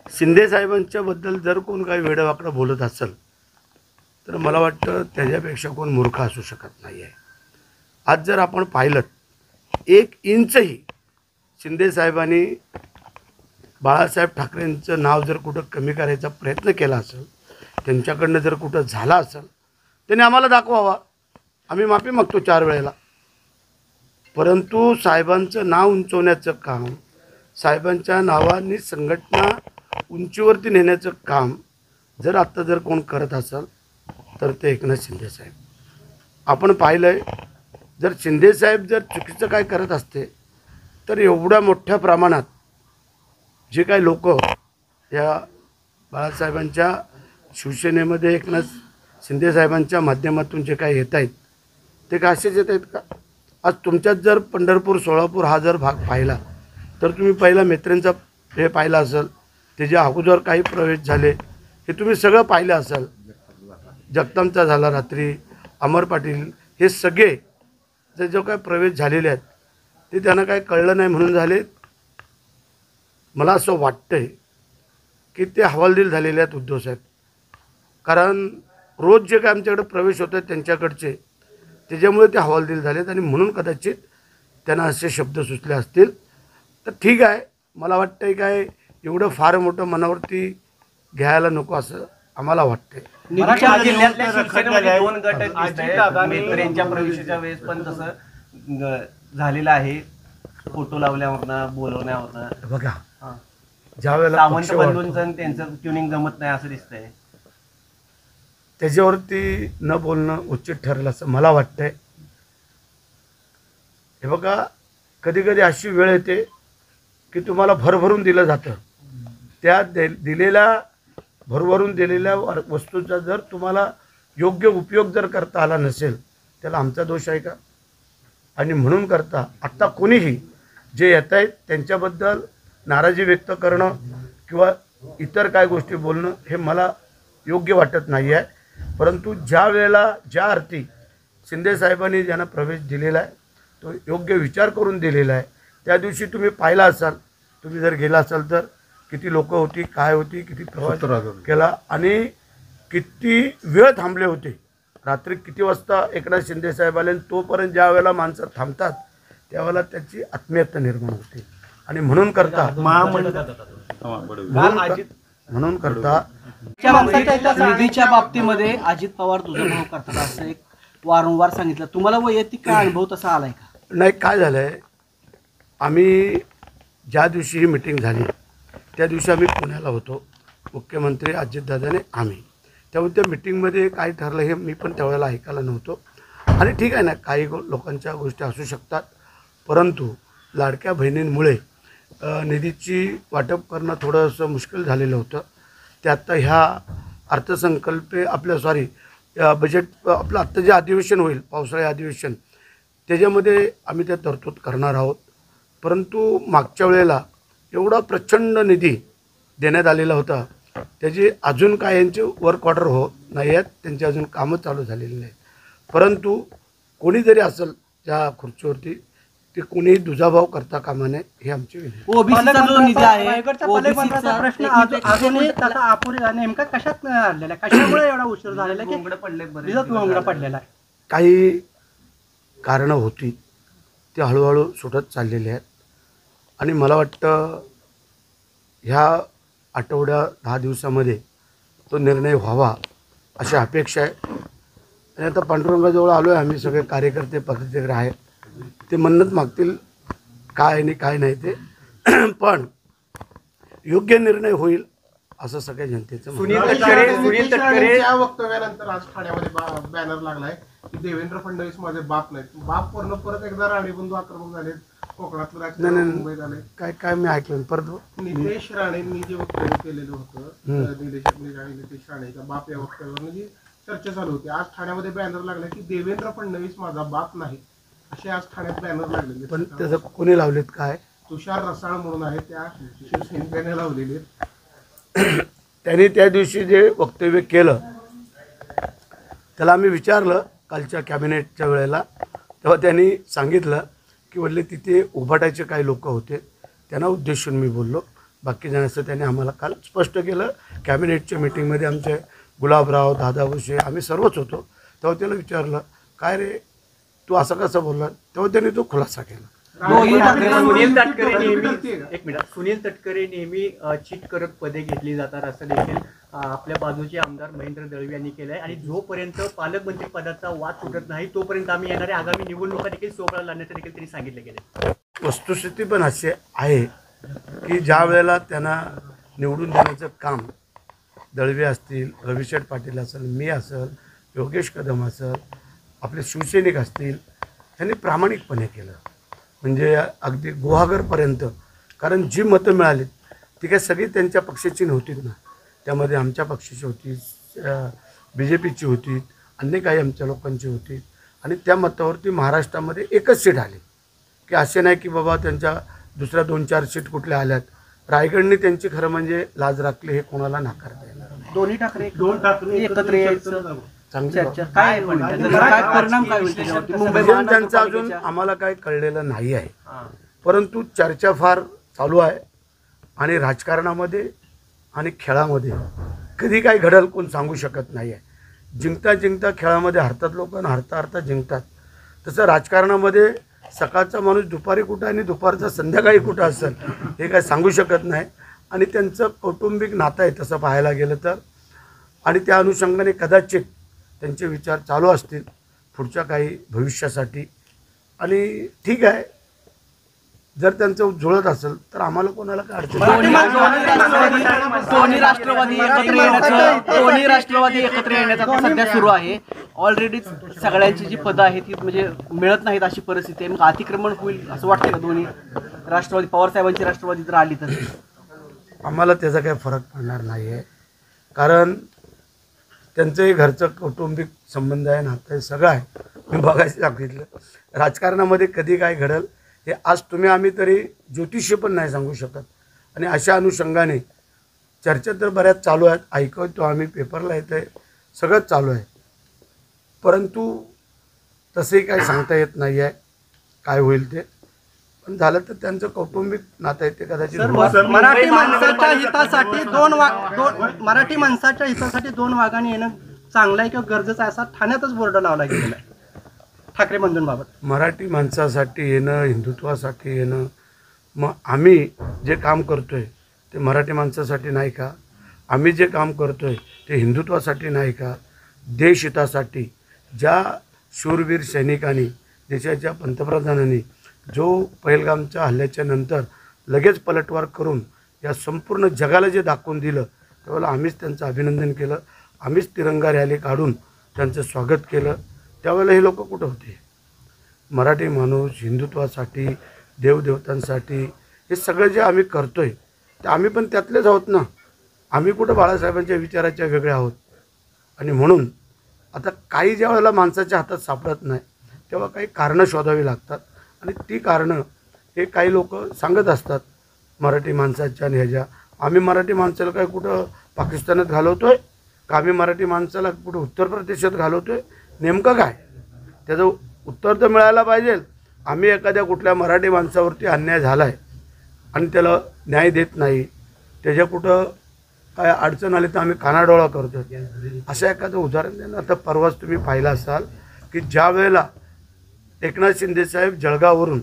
शिंदे साहेबांच्याबद्दल जर कोण काही वेडवाकडं बोलत असेल तर मला वाटतं त्याच्यापेक्षा कोण मूर्ख असू शकत नाही आहे. आज जर आपण पाहिलं 1 इंचही शिंदे साहेबांनी बाळासाहेब ठाकरेंचं नाव जर कुठं कमी करायचा प्रयत्न केला असेल, त्यांच्याकडनं जर कुठं झाला असेल, त्याने आम्हाला दाखवावा. आम्ही माफी मागतो 4 वेळेला. परंतु साहेबांचं नाव उंचवण्याचं काम, साहेबांच्या नावाने संघटना उंचीवरती नेण्याचं काम जर आत्ता जर कोण करत असेल तर ते एकनाथ शिंदे साहेब. आपण पाहिलं आहे, जर शिंदे साहेब जर चुकीचं काय करत असते तर एवढ्या मोठ्या प्रमाणात जे काही लोक या बाळासाहेबांच्या शिवसेनेमध्ये एकनाथ शिंदे साहेबांच्या माध्यमातून जे काही येत आहेत ते काय असेच येत आहेत का? आज तुमच्यात जर पंढरपूर सोलापूर हा जर भाग पाहिला तर तुम्ही पहिला मेत्रेंचा हे पाहिला असेल, त्याच्या अगोदर काही प्रवेश झाले हे तुम्ही सगळं पाहिलं असेल. जगतामचा झाला रात्री, अमर पाटील, हे सगळे जो काय प्रवेश झालेले आहेत ते त्यांना काय कळलं नाही म्हणून झाले. मला असं वाटतंय की ते हवालदिल झालेले आहेत उद्धव साहेब. कारण रोज जे काय आमच्याकडे प्रवेश होत आहेत त्यांच्याकडचे, त्याच्यामुळे ते हवालदिल झालेत आणि म्हणून कदाचित त्यांना असे शब्द सुचले असतील. तर ठीक आहे, मला वाटतंय काय एवढं फार मोठं मनावरती घ्यायला नको असं आम्हाला वाटतंय. मराठवाडा जिल्ह्यातल्या शिवसेनेमध्ये 2 गट दिसतायत. मेत्रेंच्या प्रवेशाच्या वेळेस पण तसं झालेलं आहे. फोटो लावल्यावरनं, बोलवण्यावरनं. बघा, ज्या वेळेला सावंत बंधूंचं त्यांचं ट्युनिंग जमत नाही असं दिसतंय. त्याच्यावरती न बोलणं उचित ठरेल असं मला वाटतंय. हे बघा, कधी कधी अशी वेळ येते की तुम्हाला भरभरून दिलं जातं. त्या दिलेल्या भरभरून दिलेल्या वस्तूचा जर तुम्हाला योग्य उपयोग जर करता आला नसेल त्याला आमचा दोष आहे का? आणि म्हणून करता आत्ता कोणीही जे येत आहेत त्यांच्याबद्दल नाराजी व्यक्त करणं किंवा इतर काय गोष्टी बोलणं हे मला योग्य वाटत नाही आहे. परंतु ज्या वेळेला ज्या अर्थी शिंदे साहेबांनी ज्यांना प्रवेश दिलेला आहे तो योग्य विचार करून दिलेला आहे. त्या दिवशी तुम्ही पाहिला असाल, तुम्ही जर गेला असाल तर किती लोक होती, काय होती, किती प्रवास केला आणि किती वेळ थांबले होते. रात्री किती वाजता एकनाथ शिंदे साहेब आले. तोपर्यंत ज्या वेळेला माणसं थांबतात त्यावेळेला त्याची आत्मीयता निर्माण होते. आणि म्हणून करता निधीच्या बाबतीमध्ये अजित पवार दुजाभाव करतात असं एक वारंवार सांगितलं. तुम्हाला वैयक्तिक काय अनुभव तसा आलाय का? नाही, काय झालं आहे, आम्ही ज्या दिवशी ही मिटिंग झाली त्या दिवशी आम्ही पुण्याला होतो, मुख्यमंत्री अजितदादाने आम्ही. त्यामुळे त्या मिटिंगमध्ये काय ठरलं हे मी पण त्यावेळेला ऐकायला नव्हतो. आणि ठीक आहे ना, काही लोकांच्या गोष्टी असू शकतात. परंतु लाडक्या बहिणींमुळे निधीची वाटप करणं थोडंसं मुश्किल झालेलं होतं. ते आत्ता ह्या अर्थसंकल्पे बजेट आपलं आत्ता जे अधिवेशन होईल, पावसाळी अधिवेशन, त्याच्यामध्ये आम्ही त्या तरतूद करणार आहोत. परंतु मागच्या वेळेला एवढा प्रचंड निधी देण्यात आलेला होता, त्याची अजून काय यांचे वर्क ऑर्डर होत नाही आहेत, त्यांची अजून कामं चालू झालेली नाही. परंतु कोणी जरी असेल त्या खुर्चीवरती ते कोणीही दुजाभाव करता कामा नये ही आमची विनंती. ओबीसीचा जो निधी आहे, ओबीसीचा प्रश्न अजूनही त्याचा अपुरी नेमका कशात आणलेला आहे? कशामुळे एवढा उशीर झालेला आहे की भोंगडा पडलेला आहे? काही कारणं होती ती हळूहळू सुटत चाललेली आहेत. आणि मला वाटतं ह्या आठवड्या 10 दिवसामध्ये तो निर्णय व्हावा अशी अपेक्षा आहे. आणि आता पांडुरंगाजवळ आलो आहे आम्ही, सगळे कार्यकर्ते पदाधिकारी आहेत, ते मन्नत मागतील काय आणि काय नाही ते. पण योग्य निर्णय होईल असं सगळ्या जनतेचं. सुनील तटकरे या वक्तव्यानंतर आज ठाण्यामध्ये बॅनर लागलाय की देवेंद्र फडणवीस माझे बाप नाहीत. बाप वर्ण परत एकदा राणेबंधू आक्रमक झाले, कोकणातलं राजकारण मुंबईत आले. काय मी ऐकलं परत नितेश राणेंनी जे वक्तव्य केलेलं होतं, निदेशक नितेश राणेचा बाप, या वक्तव्यावर जी चर्चा चालू होती, आज ठाण्यामध्ये बॅनर लागला की देवेंद्र फडणवीस माझा बाप नाही, असे आज ठाण्यात बॅनर लागले. पण त्याचं कोणी लावलेत काय? तुषार रसाळ म्हणून आहे, त्या शिवसैनिकांनी लावलेले. त्यांनी त्या दिवशी जे वक्तव्य केलं त्याला आम्ही विचारलं कालच्या कॅबिनेटच्या वेळेला, तेव्हा त्यांनी सांगितलं की वडले तिथे उभाटायचे काही लोक होते, त्यांना उद्देशून मी बोललो. बाकी असं त्यांनी आम्हाला काल स्पष्ट केलं. कॅबिनेटच्या मीटिंगमध्ये आमचे गुलाबराव, दादा भुसे आम्ही सर्वच होतो. तेव्हा त्याला विचारलं, काय रे तू असं कसं बोलला, तेव्हा त्यांनी तो खुलासा केला. सुनील तटकरे नेहमी चीट करत पदे घेतली जातात असं देखील आपल्या बाजूचे आमदार महेंद्र दळवी यांनी केलं आहे. आणि जोपर्यंत पालकमंत्री पदाचा वाद सुटत नाही तोपर्यंत आम्ही येणाऱ्या आगामी निवडणुका देखील सोबळा लावण्याचं देखील त्यांनी सांगितलं गेलं. वस्तुस्थिती पण अशी आहे की ज्या वेळेला त्यांना निवडून देण्याचं काम दळवे असतील, रविशेठ पाटील असेल, मी असेल, योगेश कदम असेल, आपले शिवसैनिक असतील, त्यांनी प्रामाणिकपणे केलं. म्हणजे अगदी गुहागरपर्यंत. कारण जी मतं मिळाली ती काय सगळी त्यांच्या पक्षाची नव्हतीच ना. त्यामध्ये आमच्या पक्षाची होती, BJPची होती, अन्य काही आमच्या लोकांची होती. आणि त्या मतावरती महाराष्ट्रामध्ये एकच सीट आली. की असे नाही की बाबा त्यांच्या दुसऱ्या 2-4 सीट कुठल्या आल्यात. रायगडने त्यांची खरं म्हणजे लाज राखली हे कोणाला नाकारता येणार नाही. दोन ठाकरे एकत्र यायचं चांगली चर्चा काय होईल? त्याचा काय परिणाम काय होईल त्याच्यावरती? मुंबई त्यांचं अजून आम्हाला काही कळलेलं नाही आहे. परंतु चर्चा फार चालू आहे. आणि राजकारणामध्ये आणि खेळामध्ये कधी काय घडेल कोण सांगू शकत नाही आहे. जिंकता जिंकता खेळामध्ये हरतात लोक आणि हरता हरता जिंकतात. तसं राजकारणामध्ये सकाळचा माणूस दुपारी कुठं आणि दुपारचा संध्याकाळी कुठं असेल हे काय सांगू शकत नाही. आणि त्यांचं कौटुंबिक नातं आहे तसं पाहायला गेलं तर. आणि त्या अनुषंगाने कदाचित त्यांचे विचार चालू असतील पुढच्या काही भविष्यासाठी. आणि ठीक आहे, जर त्यांचं जुळत असेल तर आम्हाला कोणाला काय अडचण दोन्ही राष्ट्रवादी एकत्र येण्याचा सध्या सुरू आहे. ऑलरेडी सगळ्यांची जी पदं आहेत ती म्हणजे मिळत नाहीत अशी परिस्थिती आहे. मग अतिक्रमण होईल असं वाटतं का? दोन्ही राष्ट्रवादी, पवार साहेबांची राष्ट्रवादी जर आली तर आम्हाला त्याचा काही फरक पडणार नाही आहे. कारण त्यांचंही घरचं कौटुंबिक संबंध आहे, नातं आहे, सगळं आहे. मी बघायचं सांगितलं. राजकारणामध्ये कधी काय घडेल हे आज तुम्ही आम्ही तरी ज्योतिषी पण नाही सांगू शकत. आणि अशा अनुषंगाने चर्चा तर बऱ्याच चालू आहेत. ऐकतो आम्ही, पेपरला येतं आहे, सगळंच चालू आहे. परंतु तसंही काही सांगता येत नाही आहे काय होईल ते. पण झालं तर त्यांचं कौटुंबिक नातं आहे ते कदाचित मराठी माणसाच्या हितासाठी मराठी माणसाच्या हितासाठी 2 वाघांनी येणं चांगलं आहे किंवा गरजेचं आहे असा ठाण्यातच बोर्ड लावला गेलेला आहे ठाकरे बंधूंबाबत. मराठी माणसासाठी येणं, हिंदुत्वासाठी येणं. मग आम्ही जे काम करतो आहे ते मराठी माणसासाठी नाही का? आम्ही जे काम करतो आहे ते हिंदुत्वासाठी नाही का? देशहितासाठी. ज्या शूरवीर सैनिकांनी, देशाच्या पंतप्रधानांनी जो पहलगामच्या हल्ल्याच्या नंतर लगेच पलटवार करून या संपूर्ण जगाला जे दाखवून दिलं त्यावेळेला आम्हीच त्यांचं अभिनंदन केलं. आम्हीच तिरंगा रॅली काढून त्यांचं स्वागत केलं. त्यावेळेला हे लोक कुठं होते? मराठी माणूस हिंदुत्वासाठी, देवदेवतांसाठी हे सगळं जे आम्ही करतो आहे ते आम्ही पण त्यातलेच आहोत ना. आम्ही कुठं बाळासाहेबांच्या विचाराच्या वेगळे आहोत. आणि म्हणून आता काही ज्या वेळेला माणसाच्या हातात सापडत नाही तेव्हा काही कारणं शोधावी लागतात. आणि ती कारणं हे काही लोक सांगत असतात मराठी माणसाच्या आणि ह्याच्या. आम्ही मराठी माणसाला काय कुठं पाकिस्तानात घालवतो आहे का? आम्ही मराठी माणसाला कुठं उत्तर प्रदेशात घालवतो आहे? नेमकं काय त्याचं उत्तर तर मिळायला पाहिजे. आम्ही एखाद्या कुठल्या मराठी माणसावरती अन्याय झाला आहे आणि त्याला न्याय देत नाही, त्याच्या कुठं काय अडचण आली तर आम्ही कानाडोळा करतो. असं एखादं उदाहरण द्या ना. आता परवाच तुम्ही पाहिलं असाल की ज्या वेळेला एकनाथ शिंदेसाहेब जळगाववरून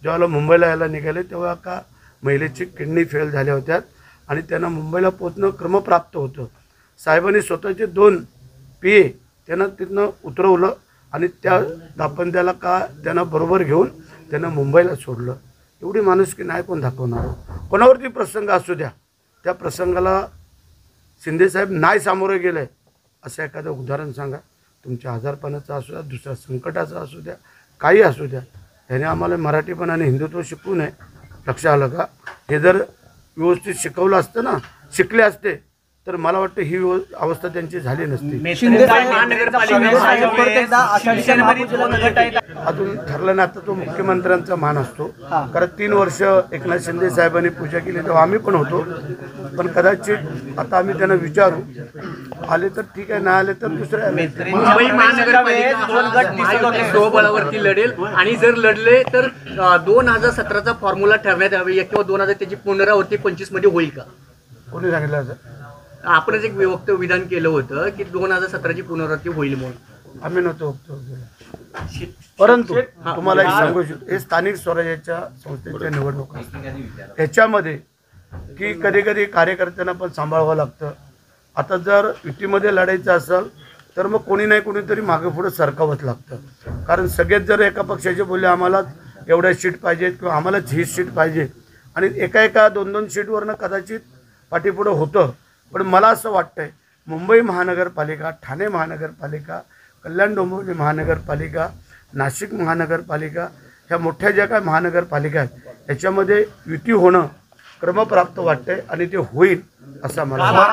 ज्यावेळेला मुंबईला यायला निघाले तेव्हा का महिलेची किडनी फेल झाल्या होत्या आणि त्यांना मुंबईला पोचणं क्रमप्राप्त होतं. साहेबांनी स्वतःचे 2 PA त्यांना तिथनं उतरवलं आणि त्या दापंत्याला का त्यांना बरोबर घेऊन त्यांना मुंबईला सोडलं. एवढी माणुसकी नाही कोण दाखवणार? कोणावरती प्रसंग असू द्या त्या प्रसंगाला शिंदेसाहेब नाही सामोरे गेले असं एखादं उदाहरण सांगा. तुमच्या आजारपणाचं असू द्या, दुसऱ्या संकटाचं असू द्या, काही असू द्या. ह्याने आम्हाला मराठीपण आणि हिंदुत्व शिकवू नये. लक्षात आलं का? हे जर व्यवस्थित शिकवलं असतं ना, शिकले असते तर मला वाटतं ही अवस्था त्यांची झाली नसती. शिंदे साहेब परत एकदा आषाढीच्या महापूजेला गट आहेत. अजून ठरलं नाही. आता तो मुख्यमंत्र्यांचा मान असतो, कारण 3 वर्ष एकनाथ शिंदे साहेबांनी पूजा केली तेव्हा आम्ही पण होतो. पण कदाचित आता आम्ही त्यांना विचारू, आले तर ठीक आहे, नाही आले तर दुसऱ्या. मुंबई महानगरपालिका दोन गट दिसत होते. स्वबळावरती लढेल आणि जर लढले तर 2017चा फॉर्म्युला ठरण्यात यावे किंवा 2000 त्याची पुनरावृत्ती 25 मध्ये होईल का? कोणी सांगितलं असं? आपणच एक वक्तव्य विधान केलं होतं की 2017ची पुनरावृत्ती होईल म्हणून. आम्ही नव्हतो परंतु तुम्हाला एक सांगू इच्छितो, हे स्थानिक स्वराज्याच्या संस्थेच्या निवडणुका ह्याच्यामध्ये की कधी कधी कार्यकर्त्यांना पण सांभाळावं लागतं. आता जर युतीमध्ये लढायचं असेल तर मग कोणी नाही कोणीतरी मागे पुढे सरकावंच लागतं. कारण सगळेच जर एका पक्षाचे बोलले आम्हाला एवढ्या सीट पाहिजेत किंवा आम्हालाच ही सीट पाहिजे आणि एका 2-2 सीटवरनं कदाचित पाठीपुढं होतं. पण मला असं वाटतंय मुंबई महानगरपालिका, ठाणे महानगरपालिका, कल्याण डोंबिवली महानगरपालिका, नाशिक महानगरपालिका, ह्या मोठ्या ज्या काय महानगरपालिका आहेत याच्यामध्ये युती होणं क्रमप्राप्त वाटतंय आणि ते होईल असं मला वाटतं.